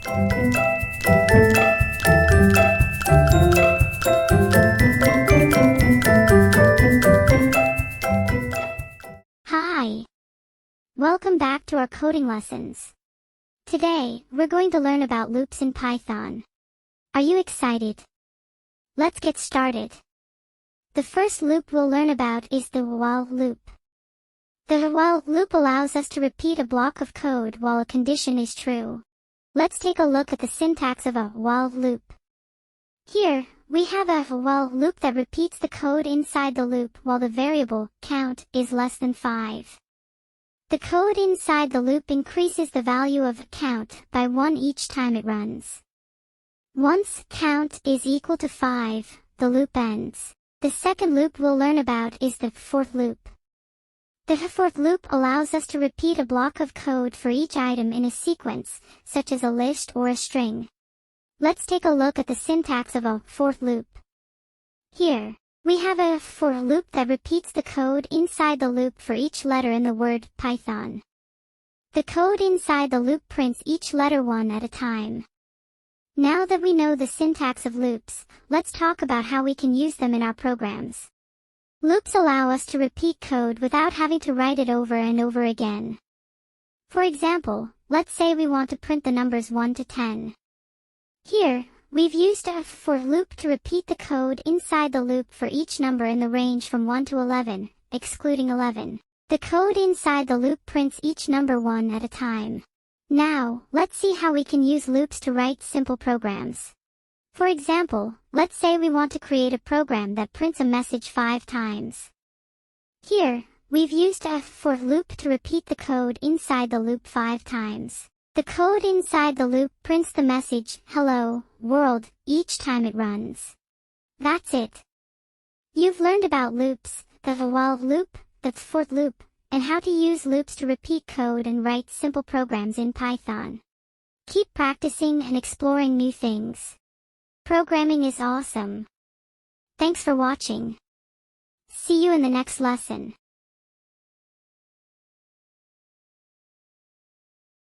Hi! Welcome back to our coding lessons. Today, we're going to learn about loops in Python. Are you excited? Let's get started. The first loop we'll learn about is the while loop. The while loop allows us to repeat a block of code while a condition is true. Let's take a look at the syntax of a while loop. Here, we have a while loop that repeats the code inside the loop while the variable count is less than 5. The code inside the loop increases the value of count by 1 each time it runs. Once count is equal to 5, the loop ends. The second loop we'll learn about is the for loop. The for loop allows us to repeat a block of code for each item in a sequence, such as a list or a string. Let's take a look at the syntax of a for loop. Here, we have a for loop that repeats the code inside the loop for each letter in the word Python. The code inside the loop prints each letter one at a time. Now that we know the syntax of loops, let's talk about how we can use them in our programs. Loops allow us to repeat code without having to write it over and over again. For example, let's say we want to print the numbers 1 to 10. Here, we've used a for loop to repeat the code inside the loop for each number in the range from 1 to 11, excluding 11. The code inside the loop prints each number one at a time. Now, let's see how we can use loops to write simple programs. For example, let's say we want to create a program that prints a message 5 times. Here, we've used a for loop to repeat the code inside the loop 5 times. The code inside the loop prints the message, "Hello, world," each time it runs. That's it. You've learned about loops, the while loop, the for loop, and how to use loops to repeat code and write simple programs in Python. Keep practicing and exploring new things. Programming is awesome. Thanks for watching. See you in the next lesson.